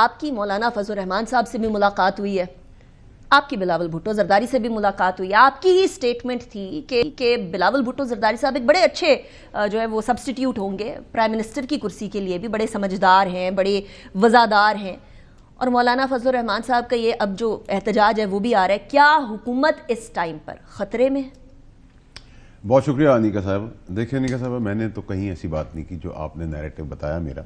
आपकी मौलाना फजल रहमान साहब से भी मुलाकात हुई है, आपकी बिलावल भुट्टो जरदारी से भी मुलाकात हुई है। आपकी ही स्टेटमेंट थी कि बिलावल भुट्टो जरदारी साहब एक बड़े अच्छे जो है वो सब्सटीट्यूट होंगे प्राइम मिनिस्टर की कुर्सी के लिए भी, बड़े समझदार हैं, बड़े वज़ादार हैं। और मौलाना फजल रहमान साहब का ये अब जो एहतजाज है वो भी आ रहा है, क्या हुकूमत इस टाइम पर ख़तरे में है? बहुत शुक्रिया अनिका साहब। देखिए अनिका साहब, मैंने तो कहीं ऐसी बात नहीं की जो आपने नैरेटिव बताया मेरा।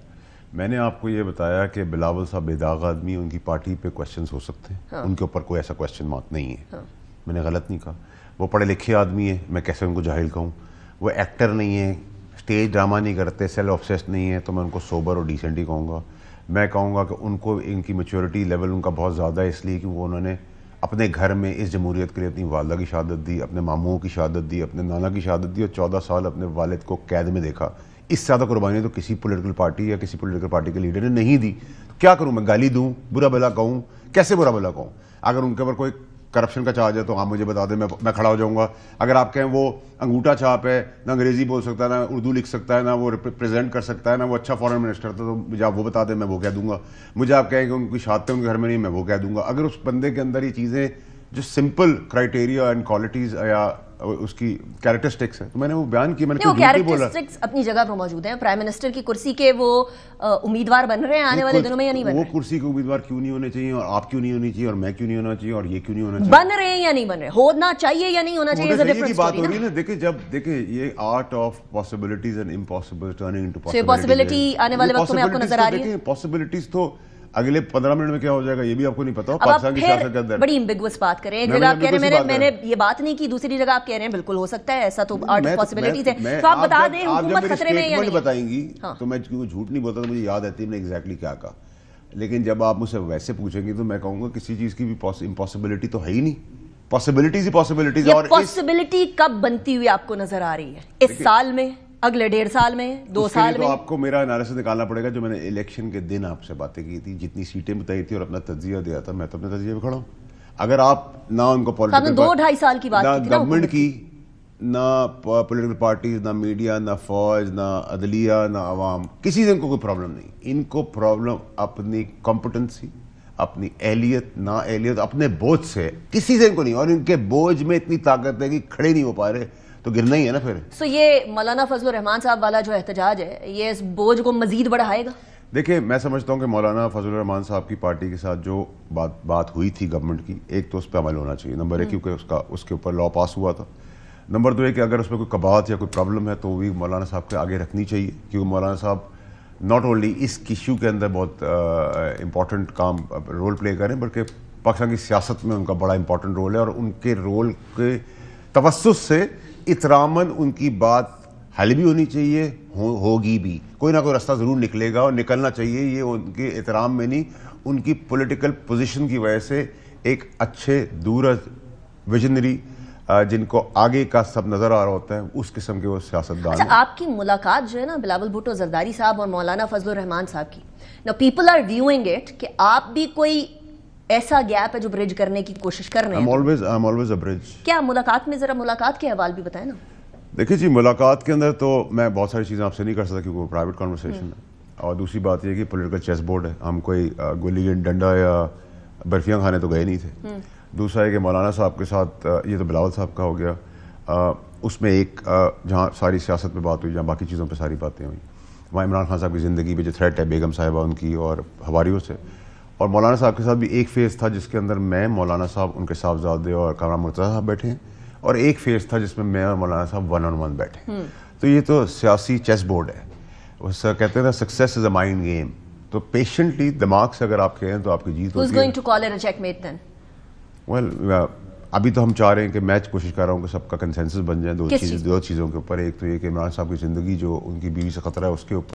मैंने आपको ये बताया कि बिलावल साहब बेदाग आदमी, उनकी पार्टी पे क्वेश्चंस हो सकते हैं। हाँ। उनके ऊपर कोई ऐसा क्वेश्चन मार्क नहीं है। हाँ। मैंने गलत नहीं कहा। वो पढ़े लिखे आदमी है, मैं कैसे उनको जाहिल कहूँ। वो एक्टर नहीं है, स्टेज ड्रामा नहीं करते, सेल्फ ऑब्सेस्ड नहीं है, तो मैं उनको सोबर और डिसेंट ही कहूँगा। मैं कहूँगा कि उनको इनकी मैच्योरिटी लेवल उनका बहुत ज़्यादा है, इसलिए कि वो उन्होंने अपने घर में इस जमहूरियत के लिए अपनी वालदा की शहादत दी, अपने मामूओं की शहादत दी, अपने नाना की शहादत दी और 14 साल अपने वालिद को कैद में देखा। इससे ज़्यादा कुर्बानी तो किसी पॉलिटिकल पार्टी या किसी पॉलिटिकल पार्टी के लीडर ने नहीं दी। तो क्या करूँ मैं? गाली दूँ, बुरा भला कहूँ? कैसे बुरा भला कहूँ? अगर उनके ऊपर कोई करप्शन का चार्ज है तो आप मुझे बता दें, मैं खड़ा हो जाऊँगा। अगर आप कहें वो अंगूठा छाप है, ना अंग्रेज़ी बोल सकता है, ना उर्दू लिख सकता है, ना वो रिप्रेजेंट कर सकता है, ना वो अच्छा फॉरेन मिनिस्टर था, तो मुझे आप वो बता दें, मैं वो कह दूँगा। मुझे आप कहें कि उनकी शहादतें उनके घर में नहीं, मैं वो कह दूँगा। अगर उस बंदे के अंदर ये चीज़ें जो सिंपल क्राइटेरिया एंड क्वालिटीज़ या उसकी कैरेक्टरिस्टिक्स है, तो मैंने वो बयान की। मैंने कैरेक्टरिस्टिक्स अपनी जगह पर मौजूद हैं। प्राइम मिनिस्टर की कुर्सी के वो उम्मीदवार बन रहे हैं आने वाले दिनों में या नहीं बन रहे? वो कुर्सी के उम्मीदवार क्यों नहीं होने चाहिए, और आप क्यों नहीं होनी चाहिए, और मैं क्यों नहीं होना चाहिए, और ये क्यों नहीं होना चाहिए? बन रहे हैं या नहीं बन रहे, होना चाहिए या नहीं होना चाहिए, बात हो रही है ना। देखिए ये art of possibilities and impossible turning into possibility आने वाले वक्त में आपको नजर आ रही है? पॉसिबिलिटीज तो अगले 15 मिनट में क्या हो जाएगा ये भी आपको नहीं पता। पाकिस्तान की सियासत के अंदर बड़ी एम्बिगुअस बात करें। एक जगह आप कह रहे हैं मैंने ये बात नहीं की, दूसरी जगह आप कह रहे हैं बिल्कुल हो सकता है ऐसा, तो आर्ट ऑफ पॉसिबिलिटीज है। तो आप बता दें हुकूमत खतरे में या नहीं बताएंगी। तो मैं क्यों झूठ नहीं बोलता, तो मुझे याद आती है मैंने एग्जैक्टली क्या कहा। लेकिन जब आप मुझसे वैसे पूछेंगे तो मैं कहूंगा किसी चीज की भी इम्पॉसिबिलिटी तो है ही नहीं। पॉसिबिलिटीज ही पॉसिबिलिटीज। और पॉसिबिलिटी कब बनती हुई आपको नजर आ रही है? इस साल में, अगले 1.5 साल में, 2 साल में? तो आपको मेरा एनालिसिस निकालना पड़ेगा। जो मैंने इलेक्शन के दिन आपसे बातें की थी, जितनी सीटें बताई थी और अपना तज्जिया दिया था, मैं तो अपने तज्जिए पे खड़ा हूं। अगर आप ना उनको पॉलिटिकल 2-2.5 साल की बात ना गवर्नमेंट की, ना पॉलिटिकल पार्टीज, ना मीडिया, ना फौज, ना अदलिया, ना अवाम, किसी से इनको कोई प्रॉब्लम नहीं। इनको प्रॉब्लम अपनी कॉम्पिटेंसी, अपनी एहलियत, ना एहलियत, अपने बोझ से, किसी से इनको नहीं। और इनके बोझ में इतनी ताकत है कि खड़े नहीं हो पा रहे, तो गिरना ही है ना फिर। सो ये मौलाना फजल रहमान साहब वाला जो एहतजाज है, ये इस बोझ को मजीद बढ़ाएगा? देखिए, मैं समझता हूँ कि मौलाना फजल रहमान साहब की पार्टी के साथ जो बात हुई थी गवर्नमेंट की, एक तो उस पर अमल होना चाहिए, नंबर 1, क्योंकि उसके ऊपर लॉ पास हुआ था। नंबर 2 है कि अगर उसमें कोई कबात या कोई प्रॉब्लम है तो वो भी मौलाना साहब के आगे रखनी चाहिए, क्योंकि मौलाना साहब नॉट ओनली इस इशू के अंदर बहुत इंपॉर्टेंट काम रोल प्ले करें, बल्कि पाकिस्तान की सियासत में उनका बड़ा इंपॉर्टेंट रोल है। और उनके रोल के तवस्सुस से इतरामन उनकी बात हल भी होनी चाहिए, होगी भी, कोई ना कोई रास्ता ज़रूर निकलेगा और निकलना चाहिए। ये उनके एहतराम में नहीं, उनकी पॉलिटिकल पोजीशन की वजह से एक अच्छे दूरज विजनरी जिनको आगे का सब नज़र आ रहा होता है, उस किस्म के वो सियासतदान। अच्छा, आपकी मुलाकात जो है ना बिलावल भुट्टो जरदारी साहब और मौलाना फजल रहमान साहब की, now people are viewing it कि आप भी कोई ऐसा गैप है जो ब्रिज करने की कोशिश कर रहे हैं। I'm always a bridge। क्या मुलाकात में, जरा मुलाकात के हवाल भी बताएं ना। देखिए जी, मुलाकात के अंदर तो मैं बहुत सारी चीज़ें आपसे नहीं कर सकता क्योंकि वो प्राइवेट कॉन्वर्सेशन है। और दूसरी बात यह कि पॉलिटिकल चेस बोर्ड है, हम कोई गोली डंडा या बर्फियाँ खाने तो गए नहीं थे। दूसरा है कि मौलाना साहब के साथ, ये तो बिलावल साहब का हो गया, उसमें एक जहाँ सारी सियासत पे बात हुई, जहाँ बाकी चीज़ों पे सारी बातें हुई, वहाँ इमरान खान साहब की ज़िंदगी में जो थ्रेट है बेगम साहिबा उनकी और हवारियों से। और मौलाना साहब के साथ भी एक फेज़ था जिसके अंदर मैं, मौलाना साहब, उनके साहबजादे और कामरान मुर्तज़ा साहब बैठे हैं, और एक फेज़ था जिसमें मैं और मौलाना साहब 1-on-1 बैठे। तो ये तो सियासी चेस बोर्ड है। उससे कहते हैं ना, success is a mind game. तो पेशेंटली दिमाग से अगर आप कहें तो आपकी जीत होती है। वेल, अभी तो हम चाह रहे हैं कि मैं कोशिश कर रहा हूँ कि सबका कंसेंसस बन जाए दो चीज़ों के ऊपर। एक तो ये कि इमरान साहब की ज़िंदगी जो उनकी बीवी से खतरा है उसके ऊपर